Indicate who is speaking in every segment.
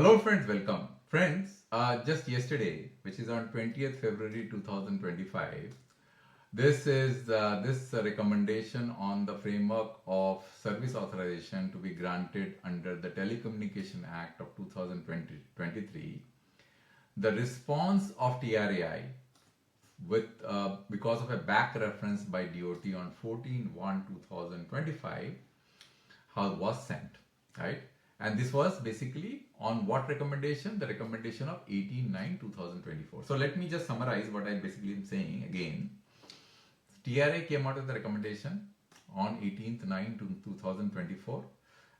Speaker 1: Hello friends, welcome. Friends, just yesterday, which is on 20th February 2025, this recommendation on the framework of service authorization to be granted under the Telecommunication Act of 2023. The response of TRAI with because of a back reference by DoT on 14/1/2025 was sent, right? And this was basically on what recommendation? The recommendation of 18/9/2024. So let me just summarize what I basically am saying again. TRA came out with the recommendation on 18/9/2024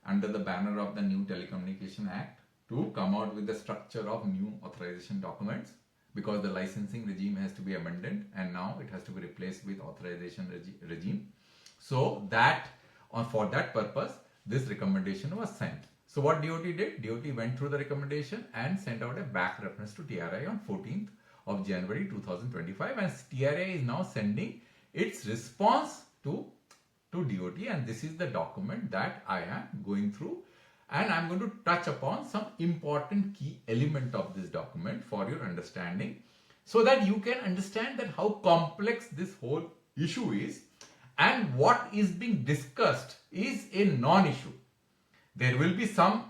Speaker 1: under the banner of the new Telecommunication Act to come out with the structure of new authorization documents, because the licensing regime has to be amended and now it has to be replaced with authorization regime. So that for that purpose, this recommendation was sent. So what DoT did? DoT went through the recommendation and sent out a back reference to TRAI on 14th of January 2025, and TRAI is now sending its response to DoT, and this is the document that I am going through, and I'm going to touch upon some important key element of this document for your understanding, so that you can understand that how complex this whole issue is, and what is being discussed is a non-issue. There will be some,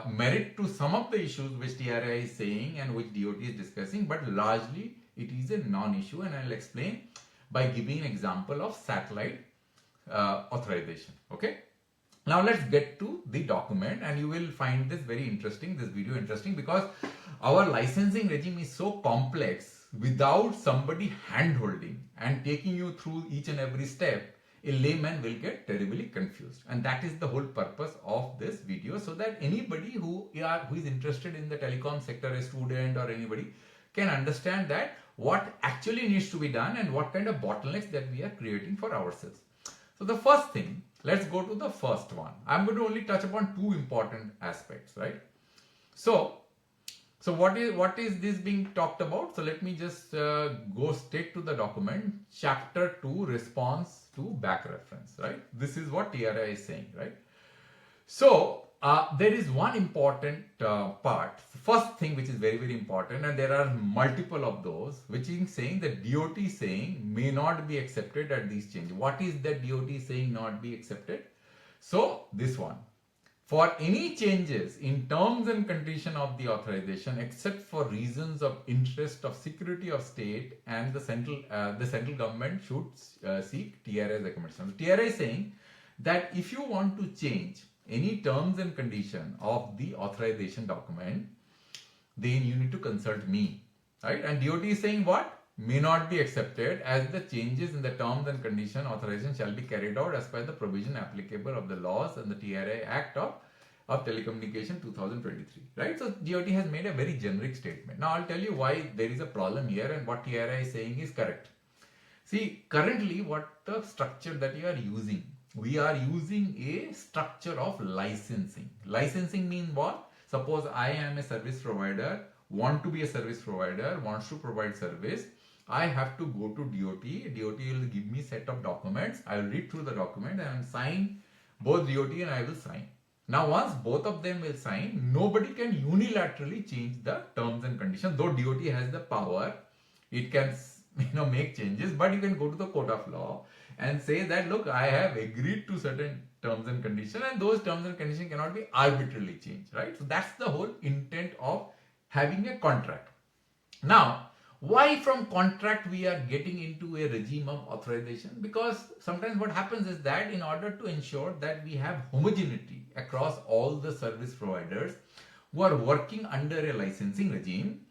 Speaker 1: merit to some of the issues which TRAI is saying and which DoT is discussing, but largely it is a non-issue, and I'll explain by giving an example of satellite authorization. Okay. Now let's get to the document, and you will find this very interesting, this video interesting, because our licensing regime is so complex. Without somebody hand-holding and taking you through each and every step, a layman will get terribly confused, and that is the whole purpose of this video, so that anybody who is interested in the telecom sector, a student or anybody, can understand that what actually needs to be done and what kind of bottlenecks that we are creating for ourselves. So the first thing, let's go to the first one. I'm going to only touch upon two important aspects, right? So what is this being talked about? So let me just go straight to the document, chapter 2, response to back reference, right? This is what TRAI is saying, right? So there is one important part. First thing which is very, very important, and there are multiple of those, which is saying that DoT is saying may not be accepted at these changes. What is that DoT is saying not be accepted? So this one. For any changes in terms and condition of the authorization, except for reasons of interest of security of state, and the central government should seek TRAI's recommendation. So TRAI is saying that if you want to change any terms and condition of the authorization document, then you need to consult me, right? And DoT is saying what? May not be accepted, as the changes in the terms and condition authorization shall be carried out as per the provision applicable of the laws and the TRAI Act of Telecommunication 2023, right? So DoT has made a very generic statement. Now I'll tell you why there is a problem here and what TRAI is saying is correct. See, currently what the structure that you are using, we are using a structure of licensing. Licensing means what? Suppose I am a service provider, want to be a service provider, wants to provide service. I have to go to DoT. DoT will give me set of documents. I will read through the document and sign. Both DoT and I will sign. Now once both of them will sign, nobody can unilaterally change the terms and conditions. Though DoT has the power, it can make changes, but you can go to the court of law and say that, look, I have agreed to certain terms and conditions, and those terms and conditions cannot be arbitrarily changed, right? So that's the whole intent of having a contract. Now, why from contract we are getting into a regime of authorization? Because sometimes what happens is that in order to ensure that we have homogeneity across all the service providers who are working under a licensing regime,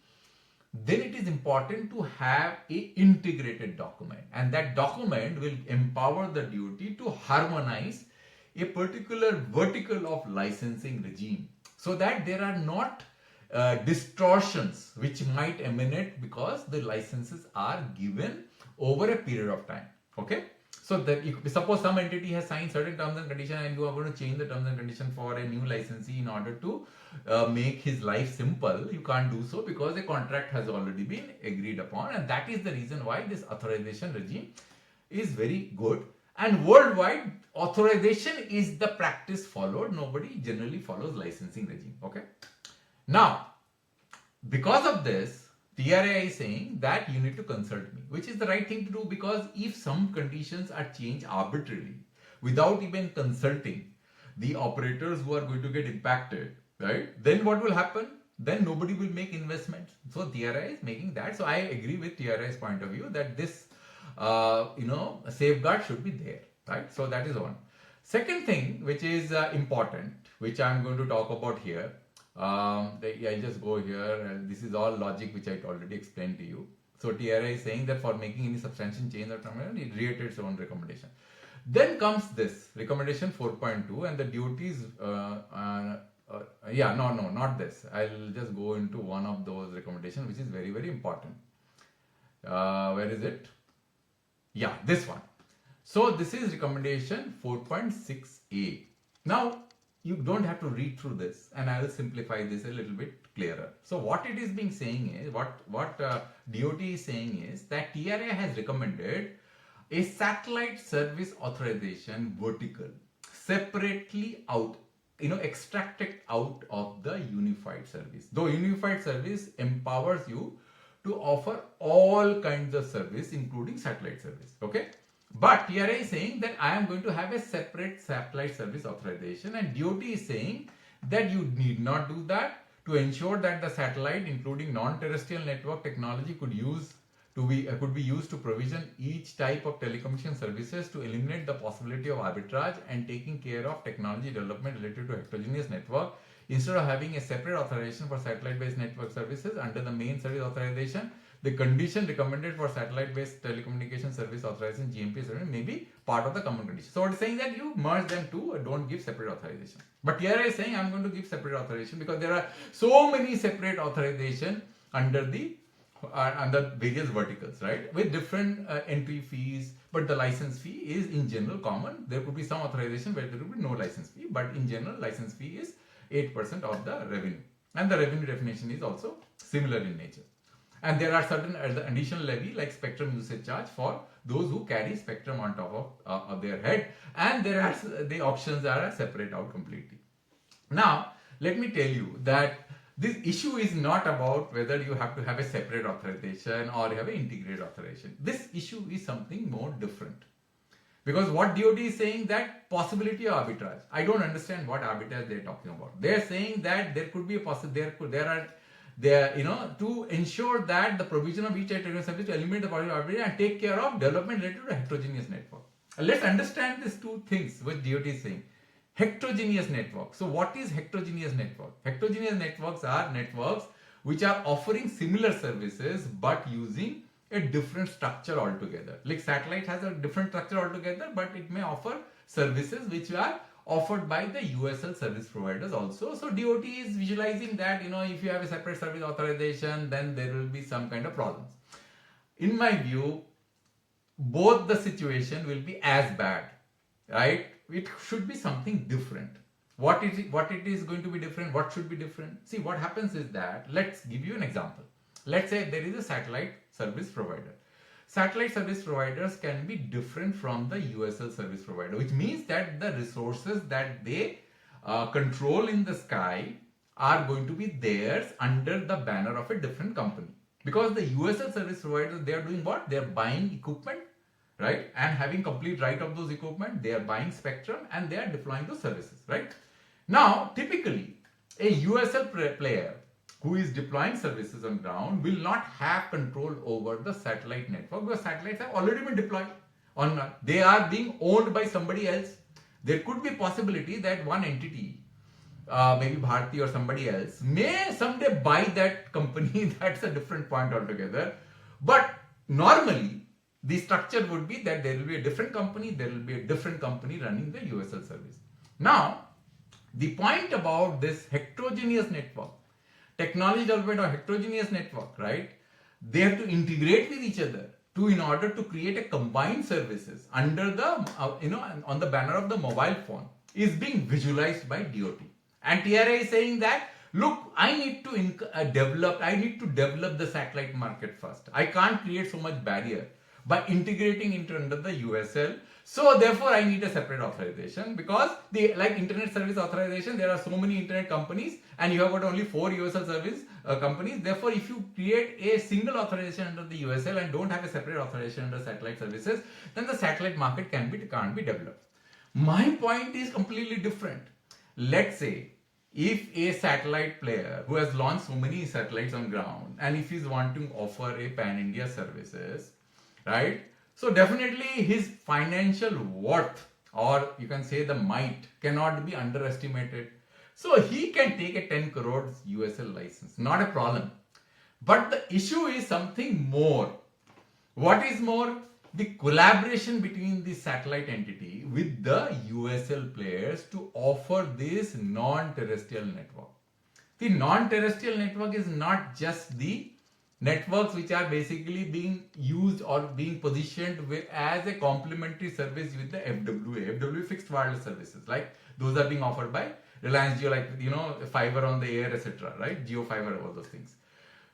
Speaker 1: then it is important to have a integrated document, and that document will empower the DoT to harmonize a particular vertical of licensing regime, so that there are not distortions which might emanate because the licenses are given over a period of time. Okay, so that suppose some entity has signed certain terms and conditions, and you are going to change the terms and conditions for a new licensee in order to make his life simple. You can't do so because a contract has already been agreed upon, and that is the reason why this authorization regime is very good. And worldwide, authorization is the practice followed. Nobody generally follows licensing regime. Okay. Now, because of this, TRAI is saying that you need to consult me, which is the right thing to do, because if some conditions are changed arbitrarily without even consulting the operators who are going to get impacted, right? Then what will happen? Then nobody will make investments. So TRAI is making that. So I agree with TRAI's point of view that this, safeguard should be there, right? So that is one. Second thing, which is important, which I'm going to talk about here. I just go here, and this is all logic which I already explained to you. So TRAI is saying that for making any substantial change or termination, it reiterates its own recommendation. Then comes this recommendation 4.2, and the duties. Not this. I'll just go into one of those recommendations, which is very, very important. Where is it? Yeah, this one. So this is recommendation 4.6a. Now, you don't have to read through this, and I will simplify this a little bit clearer. So what it is being saying is, what DoT is saying is that TRAI has recommended a satellite service authorization vertical separately out, extracted out of the unified service. Though unified service empowers you to offer all kinds of service, including satellite service. Okay. But TRAI is saying that I am going to have a separate satellite service authorization, and DoT is saying that you need not do that to ensure that the satellite, including non-terrestrial network technology, could be used to provision each type of telecommunication services to eliminate the possibility of arbitrage and taking care of technology development related to heterogeneous network. Instead of having a separate authorization for satellite-based network services under the main service authorization, the condition recommended for satellite-based telecommunication service authorization (GMP) service may be part of the common condition. So it's saying that you merge them two, don't give separate authorization. But here I is saying I'm going to give separate authorization because there are so many separate authorization under various verticals, right? With different entry fees, but the license fee is in general common. There could be some authorization where there would be no license fee, but in general, license fee is 8% of the revenue, and the revenue definition is also similar in nature. And there are certain additional levy like spectrum usage charge for those who carry spectrum on top of their head, and the options are separate out completely. Now, let me tell you that this issue is not about whether you have to have a separate authorization or you have an integrated authorization. This issue is something more different. Because what DoT is saying that possibility of arbitrage. I don't understand what arbitrage they're talking about. They're saying that there could be a possibility, to ensure that the provision of each technical service to eliminate the possibility of arbitrage and take care of development related to heterogeneous network. Let's understand these two things which DoT is saying. Heterogeneous network. So what is heterogeneous network? Heterogeneous networks are networks which are offering similar services but using a different structure altogether. Like satellite has a different structure altogether, but it may offer services which are offered by the USL service providers also. So DoT is visualizing that, if you have a separate service authorization, then there will be some kind of problems. In my view, both the situation will be as bad, right? It should be something different. What it is going to be different? What should be different? See, what happens is that, let's give you an example. Let's say there is a satellite service provider. Satellite service providers can be different from the USL service provider, which means that the resources that they control in the sky are going to be theirs under the banner of a different company. Because the USL service providers, they are doing what? They are buying equipment, right? And having complete right of those equipment, they are buying spectrum and they are deploying those services, right? Now, typically, a USL player who is deploying services on ground will not have control over the satellite network because satellites have already been deployed. They are being owned by somebody else. There could be possibility that one entity, maybe Bharti or somebody else, may someday buy that company. That's a different point altogether. But normally, the structure would be that there will be a different company, there will be a different company running the USL service. Now, the point about this heterogeneous network, technology development or heterogeneous network, right? They have to integrate with each other in order to create a combined services under the, on the banner of the mobile phone is being visualized by DoT. And TRAI is saying that, look, I need to develop the satellite market first. I can't create so much barrier by integrating into under the USL So therefore I need a separate authorization, because like internet service authorization, there are so many internet companies and you have got only 4 USL service companies. Therefore, if you create a single authorization under the USL and don't have a separate authorization under satellite services, then the satellite market can't be developed. My point is completely different. Let's say if a satellite player who has launched so many satellites on ground, and if he's wanting to offer a pan-India services, right? So definitely his financial worth, or you can say the might, cannot be underestimated. So he can take a 10 crores USL license, not a problem. But the issue is something more. What is more? The collaboration between the satellite entity with the USL players to offer this non-terrestrial network. The non-terrestrial network is not just the networks which are basically being used or being positioned as a complementary service with the FWA fixed wireless services, like those are being offered by Reliance Jio, like fiber on the air, etc., right? Geo fiber, all those things.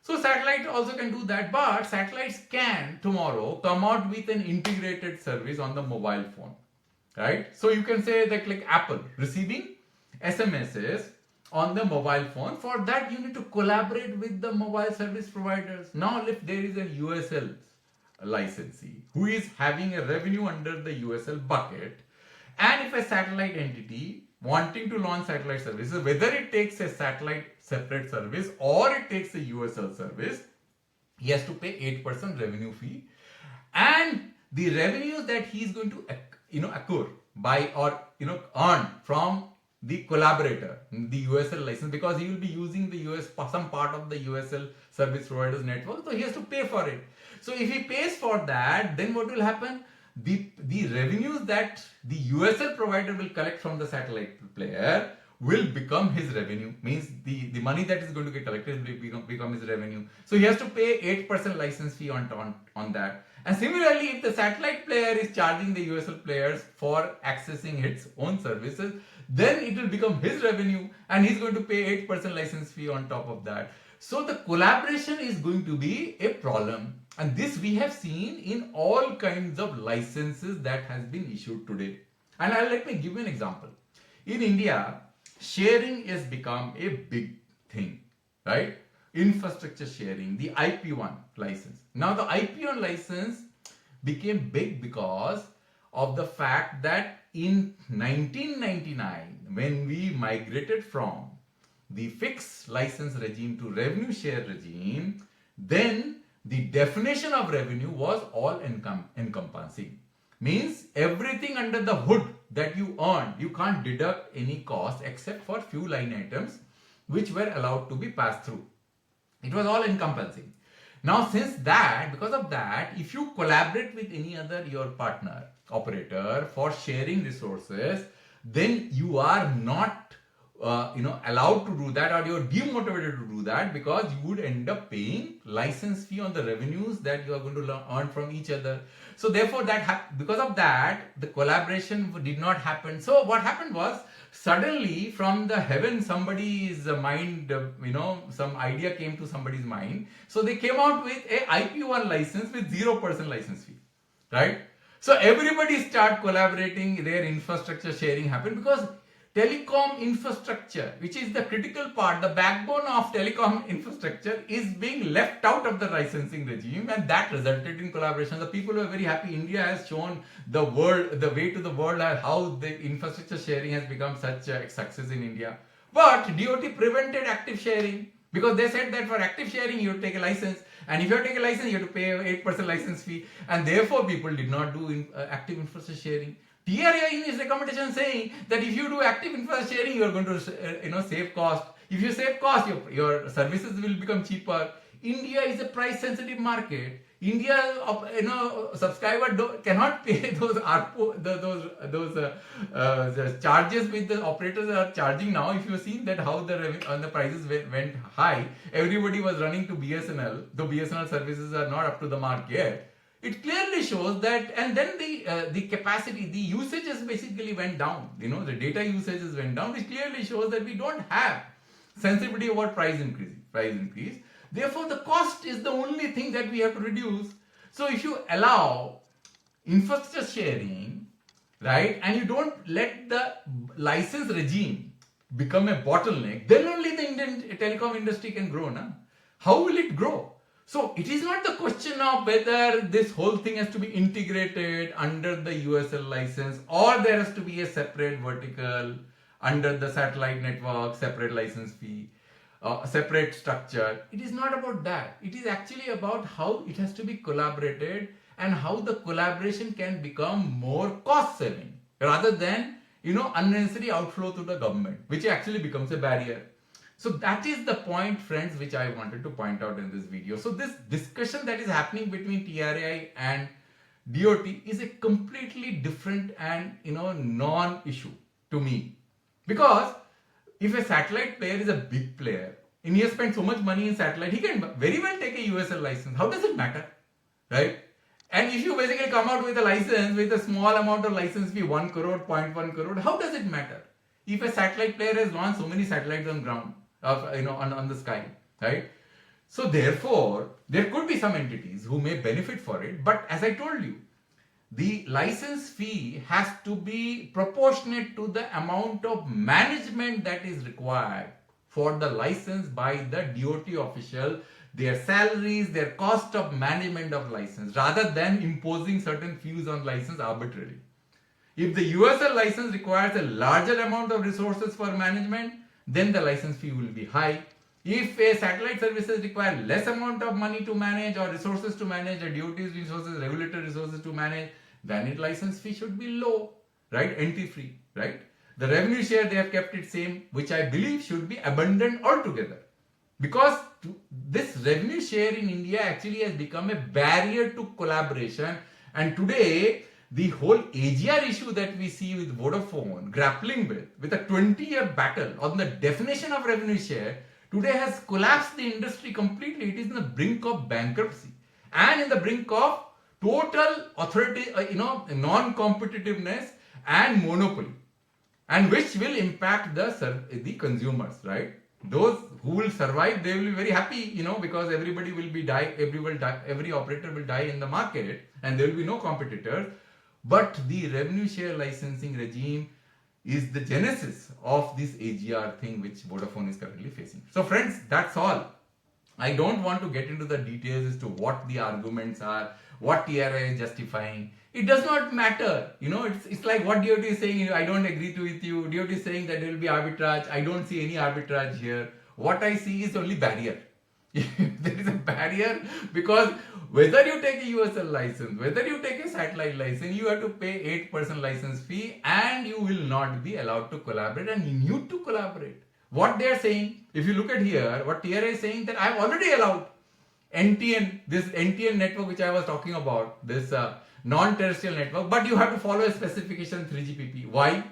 Speaker 1: So satellite also can do that, but satellites can tomorrow come out with an integrated service on the mobile phone, right? So you can say that like Apple receiving SMSs on the mobile phone. For that you need to collaborate with the mobile service providers. Now if there is a USL licensee who is having a revenue under the USL bucket, and if a satellite entity wanting to launch satellite services, whether it takes a satellite separate service or it takes a USL service, he has to pay 8% revenue fee, and the revenues that he is going to accrue by or earn from the collaborator, the USL license, because he will be using the some part of the USL service providers network, so he has to pay for it. So if he pays for that, then what will happen? The revenues that the USL provider will collect from the satellite player will become his revenue. Means the money that is going to get collected will become his revenue. So he has to pay 8% license fee on that. And similarly, if the satellite player is charging the USL players for accessing its own services, then it will become his revenue and he's going to pay 8% license fee on top of that. So the collaboration is going to be a problem. And this we have seen in all kinds of licenses that has been issued today. And let me give you an example. In India, sharing has become a big thing, right? Infrastructure sharing, the IP1 license. Now the IP1 license became big because of the fact that in 1999, when we migrated from the fixed license regime to revenue share regime, then the definition of revenue was all encompassing. Means everything under the hood that you earn, you can't deduct any cost except for few line items which were allowed to be passed through. It was all encompassing. Now because of that, if you collaborate with any other your partner, operator for sharing resources, then you are not allowed to do that, or you're demotivated to do that, because you would end up paying license fee on the revenues that you are going to earn from each other. So therefore because of that, the collaboration did not happen. So what happened was, suddenly from the heaven, somebody's mind, some idea came to somebody's mind. So they came out with a IP1 license with 0% license fee, right? So everybody start collaborating, their infrastructure sharing happened, because telecom infrastructure, which is the critical part, the backbone of telecom infrastructure, is being left out of the licensing regime, and that resulted in collaboration. The people were very happy. India has shown the way to the world how the infrastructure sharing has become such a success in India. But DoT prevented active sharing, because they said that for active sharing you have to take a license, and if you have to take a license you have to pay 8% license fee, and therefore people did not do active infrastructure sharing. TRAI in its recommendation saying that if you do active infrastructure sharing, you are going to save cost. If you save cost, your services will become cheaper. India is a price sensitive market. India, subscriber cannot pay those charges which the operators are charging now. If you have seen that how the prices went high, everybody was running to BSNL. Though BSNL services are not up to the mark yet. It clearly shows that, and then the capacity, the usages basically went down. The data usages went down, which clearly shows that we don't have sensitivity about price increase. Therefore, the cost is the only thing that we have to reduce. So if you allow infrastructure sharing right? And you don't let the license regime become a bottleneck, then only the Indian telecom industry can grow. Na? How will it grow? So it is not the question of whether this whole thing has to be integrated under the USL license or there has to be a separate vertical under the satellite network, separate license fee, separate structure. It is not about that. It is actually about how it has to be collaborated and how the collaboration can become more cost saving rather than unnecessary outflow to the government, which actually becomes a barrier. So that is the point, friends, which I wanted to point out in this video. So this discussion that is happening between TRAI and DoT is a completely different and non-issue to me, because if a satellite player is a big player and he has spent so much money in satellite, he can very well take a USL license. How does it matter, right? And if you basically come out with a license with a small amount of license fee, 1 crore, 0.1 crore, how does it matter? If a satellite player has launched so many satellites on ground, on the sky, right? So therefore, there could be some entities who may benefit for it, but as I told you, the license fee has to be proportionate to the amount of management that is required for the license by the DoT official, their salaries, their cost of management of license, rather than imposing certain fees on license arbitrarily. If the USL license requires a larger amount of resources for management, then the license fee will be high. If a satellite services require less amount of money to manage or resources to manage, or DoT's resources, regulatory resources to manage, then its license fee should be low, right? Entry free, right? The revenue share, they have kept it same, which I believe should be abandoned altogether. Because this revenue share in India actually has become a barrier to collaboration. And today, the whole AGR issue that we see with Vodafone grappling with a 20-year battle on the definition of revenue share, today has collapsed the industry completely. It is in the brink of bankruptcy and in the brink of total authority, non-competitiveness and monopoly, and which will impact the consumers, right? Those who will survive, they will be very happy, because everybody will be every operator will die in the market and there will be no competitors. But the revenue share licensing regime is the genesis of this AGR thing which Vodafone is currently facing. So friends, that's all. I don't want to get into the details as to what the arguments are, what TRAI is justifying. It does not matter. It's like what DoT is saying, I don't agree with you. DoT is saying that there will be arbitrage. I don't see any arbitrage here. What I see is only barrier. There is a barrier because whether you take a USL license, whether you take a satellite license, you have to pay 8% license fee and you will not be allowed to collaborate, and you need to collaborate. What they are saying, if you look at here, what TRAI is saying, that I have already allowed this NTN network which I was talking about, this non-terrestrial network, but you have to follow a specification 3GPP. Why?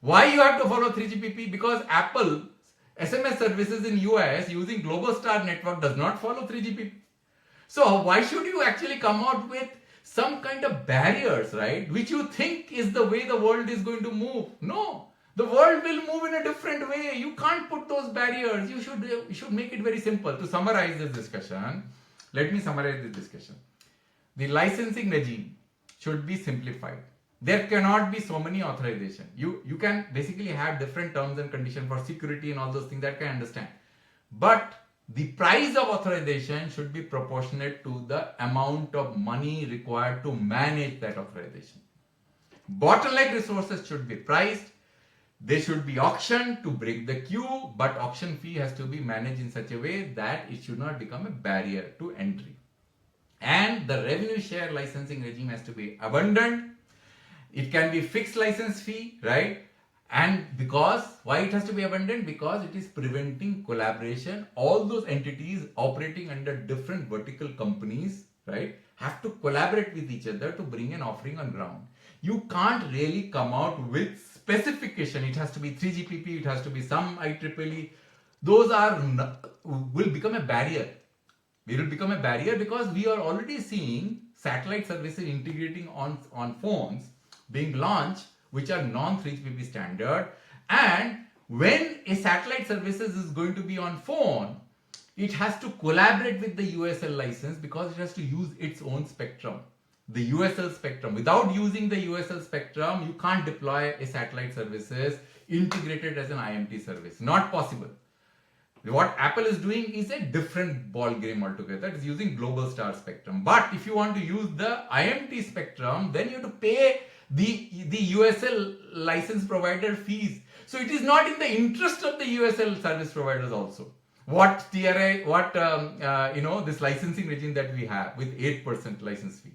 Speaker 1: Why you have to follow 3GPP? Because Apple SMS services in US using Globostar network does not follow 3GPP. So why should you actually come out with some kind of barriers, right? Which you think is the way the world is going to move. No, the world will move in a different way. You can't put those barriers. You should make it very simple. To summarize this discussion, let me summarize this discussion. The licensing regime should be simplified. There cannot be so many authorizations. You can basically have different terms and conditions for security and all those things, that can understand. But the price of authorization should be proportionate to the amount of money required to manage that authorization. Bottleneck resources should be priced. They should be auctioned to break the queue, but auction fee has to be managed in such a way that it should not become a barrier to entry. And the revenue share licensing regime has to be abundant. It can be fixed license fee, right? And why it has to be abundant? Because it is preventing collaboration. All those entities operating under different vertical companies, right, have to collaborate with each other to bring an offering on ground. You can't really come out with specification. It has to be 3GPP, it has to be some IEEE. Those will become a barrier. It will become a barrier because we are already seeing satellite services integrating on phones being launched which are non-3GPP standard, and when a satellite services is going to be on phone, it has to collaborate with the USL license because it has to use its own spectrum. the USL spectrum. Without using the USL spectrum, you can't deploy a satellite services integrated as an IMT service. Not possible. What Apple is doing is a different ball game altogether. It's using global star spectrum. But if you want to use the IMT spectrum, then you have to pay the USL license provider fees. So it is not in the interest of the USL service providers also. What TRAI, this licensing regime that we have with 8% license fee.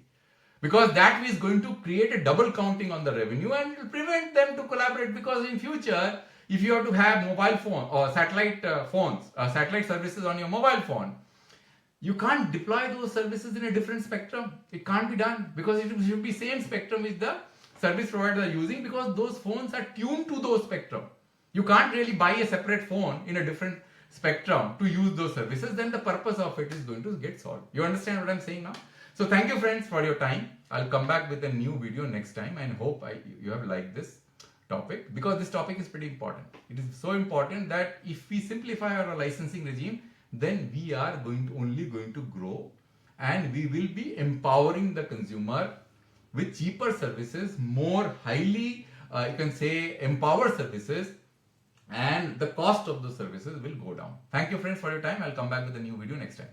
Speaker 1: Because that is going to create a double counting on the revenue and it will prevent them to collaborate, because in future, if you have to have mobile phone or satellite satellite services on your mobile phone, you can't deploy those services in a different spectrum. It can't be done, because it should be same spectrum which the service providers are using, because those phones are tuned to those spectrum. You can't really buy a separate phone in a different spectrum to use those services. Then the purpose of it is going to get solved. You understand what I'm saying now? So thank you friends for your time. I'll come back with a new video next time, and hope you have liked this topic, because this topic is pretty important. It is so important that if we simplify our licensing regime, then we are only going to grow, and we will be empowering the consumer with cheaper services, more highly you can say empowered services, and the cost of those services will go down. Thank you friends for your time. I'll come back with a new video next time.